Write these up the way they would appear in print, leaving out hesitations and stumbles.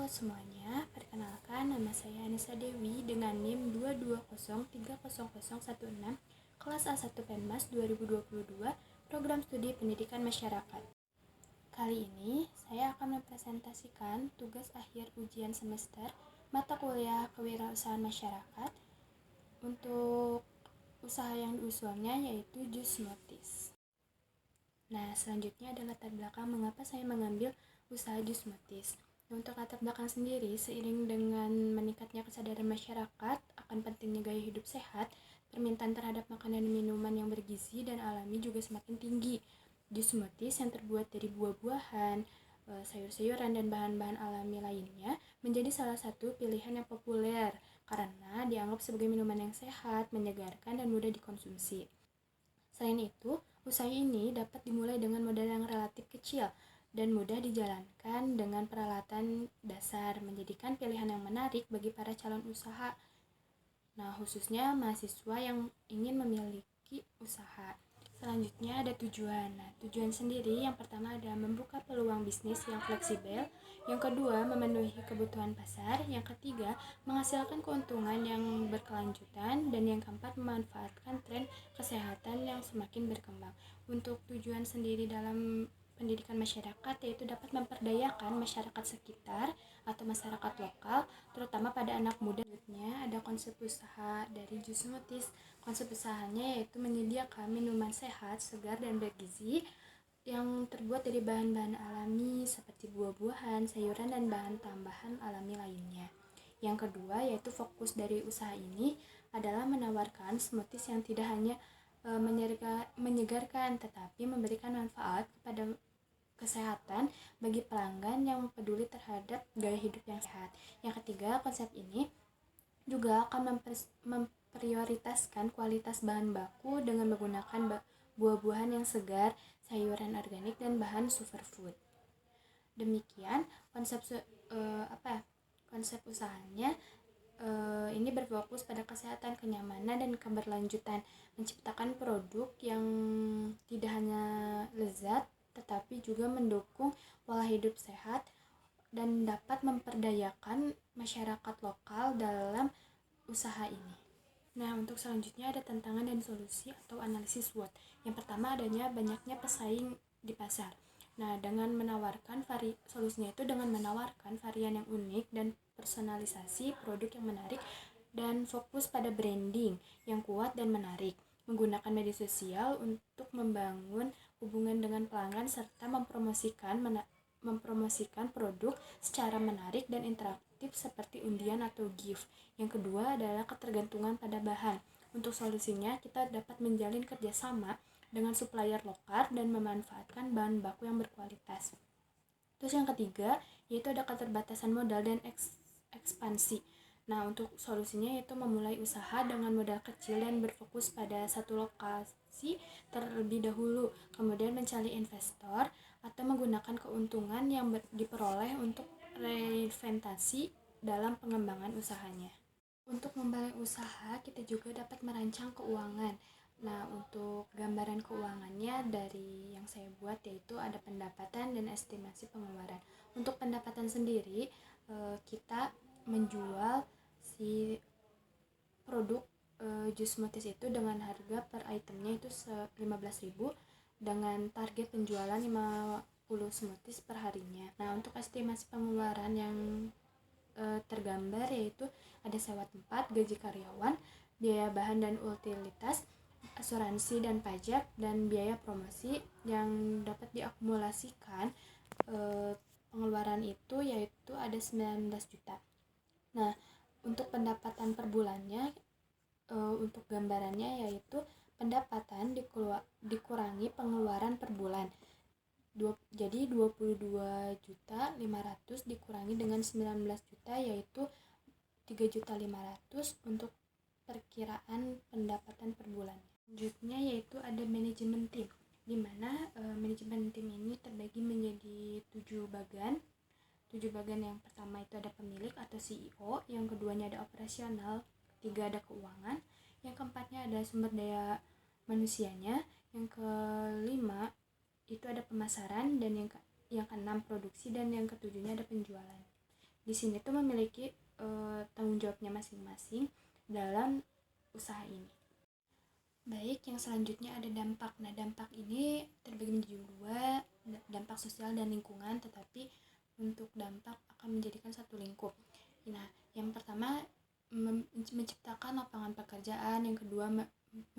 semuanya, perkenalkan nama saya Anissa Dewi dengan NIM 220300116, kelas A1 Penmas 2022, Program Studi Pendidikan Masyarakat. Kali ini saya akan mempresentasikan tugas akhir ujian semester mata kuliah Kewirausahaan Masyarakat untuk usaha yang diusulnya yaitu Jus Smoothies. Nah, selanjutnya adalah latar belakang mengapa saya mengambil usaha Jus Smoothies. Untuk latar belakang sendiri, seiring dengan meningkatnya kesadaran masyarakat akan pentingnya gaya hidup sehat, permintaan terhadap makanan dan minuman yang bergizi dan alami juga semakin tinggi. Jus smoothies yang terbuat dari buah-buahan, sayur-sayuran, dan bahan-bahan alami lainnya menjadi salah satu pilihan yang populer karena dianggap sebagai minuman yang sehat, menyegarkan, dan mudah dikonsumsi. Selain itu, usaha ini dapat dimulai dengan modal yang relatif kecil dan mudah dijalankan dengan peralatan dasar, menjadikan pilihan yang menarik bagi para calon usaha. Nah, khususnya mahasiswa yang ingin memiliki usaha. Selanjutnya ada tujuan. Nah, tujuan sendiri yang pertama adalah membuka peluang bisnis yang fleksibel, yang kedua memenuhi kebutuhan pasar, yang ketiga menghasilkan keuntungan yang berkelanjutan, dan yang keempat memanfaatkan tren kesehatan yang semakin berkembang. Untuk tujuan sendiri dalam pendidikan masyarakat yaitu dapat memperdayakan masyarakat sekitar atau masyarakat lokal, terutama pada anak muda. Selanjutnya ada konsep usaha dari Jus Smoothies. Konsep usahanya yaitu menyediakan minuman sehat, segar, dan bergizi yang terbuat dari bahan-bahan alami seperti buah-buahan, sayuran, dan bahan tambahan alami lainnya. Yang kedua yaitu fokus dari usaha ini adalah menawarkan smoothies yang tidak hanya menyegarkan tetapi memberikan manfaat kepada kesehatan bagi pelanggan yang peduli terhadap gaya hidup yang sehat. Yang ketiga, konsep ini juga akan memprioritaskan kualitas bahan baku dengan menggunakan buah-buahan yang segar, sayuran organik, dan bahan superfood. Demikian konsep usahanya. Ini berfokus pada kesehatan, kenyamanan, dan keberlanjutan, menciptakan produk yang tidak hanya lezat tetapi juga mendukung pola hidup sehat dan dapat memperdayakan masyarakat lokal dalam usaha ini. Nah, untuk selanjutnya ada tantangan dan solusi atau analisis SWOT. Yang pertama adanya banyaknya pesaing di pasar. Nah, dengan menawarkan solusinya itu dengan menawarkan varian yang unik dan personalisasi produk yang menarik dan fokus pada branding yang kuat dan menarik. Menggunakan media sosial untuk membangun hubungan dengan pelanggan serta mempromosikan produk secara menarik dan interaktif seperti undian atau gift. Yang kedua adalah ketergantungan pada bahan. Untuk solusinya, kita dapat menjalin kerjasama dengan supplier lokal dan memanfaatkan bahan baku yang berkualitas. Terus yang ketiga, yaitu ada keterbatasan modal dan ekspansi. Nah, untuk solusinya yaitu memulai usaha dengan modal kecil dan berfokus pada satu lokasi terlebih dahulu, kemudian mencari investor atau menggunakan keuntungan yang diperoleh untuk reinvestasi dalam pengembangan usahanya. Untuk memulai usaha, kita juga dapat merancang keuangan. Nah, untuk gambaran keuangannya dari yang saya buat yaitu ada pendapatan dan estimasi pengeluaran. Untuk pendapatan sendiri, kita menjual si produk Jus Smoothies itu dengan harga per itemnya itu 15.000 dengan target penjualan 50 smoothies per harinya. Nah, untuk estimasi pengeluaran yang tergambar yaitu ada sewa tempat, gaji karyawan, biaya bahan dan utilitas, asuransi dan pajak, dan biaya promosi yang dapat diakumulasikan. Pengeluaran itu yaitu ada 19 juta. Nah, untuk pendapatan per bulannya, untuk gambarannya yaitu pendapatan dikurangi pengeluaran per bulan. Jadi 22.500.000 dikurangi dengan 19 juta yaitu 3.500.000 untuk perkiraan pendapatan per bulan. Selanjutnya yaitu ada manajemen tim, di mana manajemen tim ini terbagi menjadi 7 bagian. 7 bagian yang pertama itu ada pemilik atau CEO, yang keduanya ada operasional, ketiga ada keuangan, yang keempatnya ada sumber daya manusianya, yang kelima itu ada pemasaran, dan yang keenam produksi, dan yang ketujuhnya ada penjualan. di sini tuh memiliki tanggung jawabnya masing-masing dalam usaha ini. Baik, yang selanjutnya ada dampak. Nah, dampak ini terbagi menjadi dua, dampak sosial dan lingkungan, tetapi untuk dampak akan menjadikan satu lingkup. Nah, yang pertama menciptakan lapangan pekerjaan, yang kedua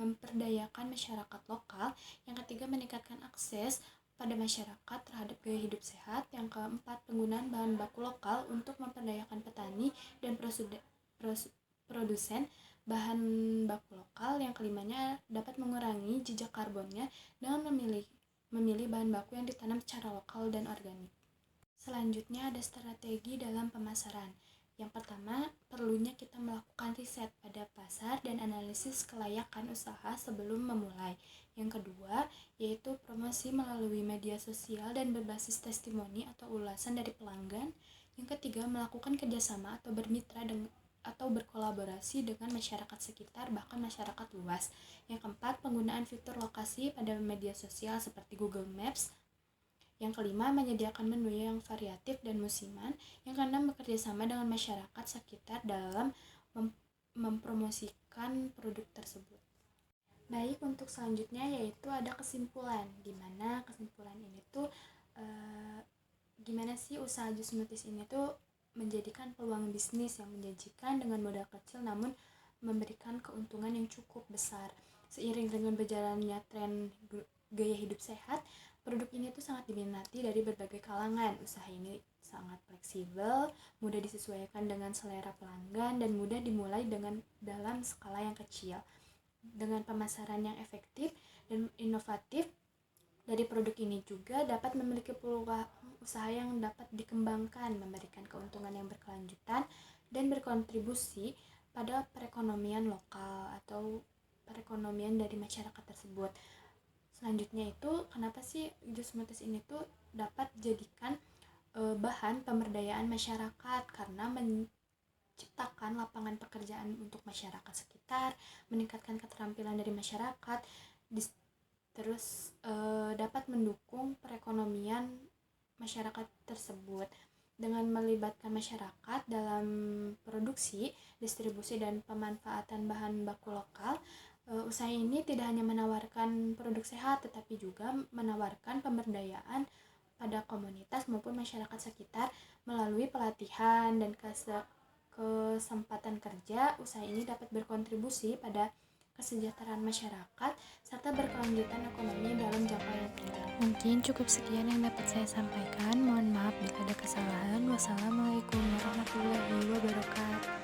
memperdayakan masyarakat lokal, yang ketiga meningkatkan akses pada masyarakat terhadap gaya hidup sehat, yang keempat penggunaan bahan baku lokal untuk memperdayakan petani dan produsen bahan baku lokal, yang kelimanya dapat mengurangi jejak karbonnya dengan memilih bahan baku yang ditanam secara lokal dan organik. Selanjutnya ada strategi dalam pemasaran. Yang pertama, perlunya kita melakukan riset pada pasar dan analisis kelayakan usaha sebelum memulai. Yang kedua, yaitu promosi melalui media sosial dan berbasis testimoni atau ulasan dari pelanggan. Yang ketiga, melakukan kerjasama atau bermitra atau berkolaborasi dengan masyarakat sekitar, bahkan masyarakat luas. Yang keempat, penggunaan fitur lokasi pada media sosial seperti Google Maps. Yang kelima, menyediakan menu yang variatif dan musiman. Yang keenam, bekerja sama dengan masyarakat sekitar dalam mempromosikan produk tersebut. Baik, untuk selanjutnya yaitu ada kesimpulan, di mana kesimpulan ini tuh gimana sih usaha jus smoothies ini tuh menjadikan peluang bisnis yang menjanjikan dengan modal kecil namun memberikan keuntungan yang cukup besar. Seiring dengan berjalannya tren gaya hidup sehat, produk ini tuh sangat diminati dari berbagai kalangan. Usaha ini sangat fleksibel, mudah disesuaikan dengan selera pelanggan, dan mudah dimulai dalam skala yang kecil. Dengan pemasaran yang efektif dan inovatif dari produk ini juga dapat memiliki peluang usaha yang dapat dikembangkan, memberikan keuntungan yang berkelanjutan dan berkontribusi pada perekonomian lokal atau perekonomian dari masyarakat tersebut. Selanjutnya itu, kenapa sih jus smoothies ini tuh dapat dijadikan bahan pemberdayaan masyarakat? Karena menciptakan lapangan pekerjaan untuk masyarakat sekitar, meningkatkan keterampilan dari masyarakat, terus dapat mendukung perekonomian masyarakat tersebut. Dengan melibatkan masyarakat dalam produksi, distribusi, dan pemanfaatan bahan baku lokal, usaha ini tidak hanya menawarkan produk sehat, tetapi juga menawarkan pemberdayaan pada komunitas maupun masyarakat sekitar melalui pelatihan dan kesempatan kerja. Usaha ini dapat berkontribusi pada kesejahteraan masyarakat serta berkelanjutan ekonomi dalam jangka yang panjang. Mungkin cukup sekian yang dapat saya sampaikan. Mohon maaf bila ada kesalahan. Wassalamualaikum warahmatullahi wabarakatuh.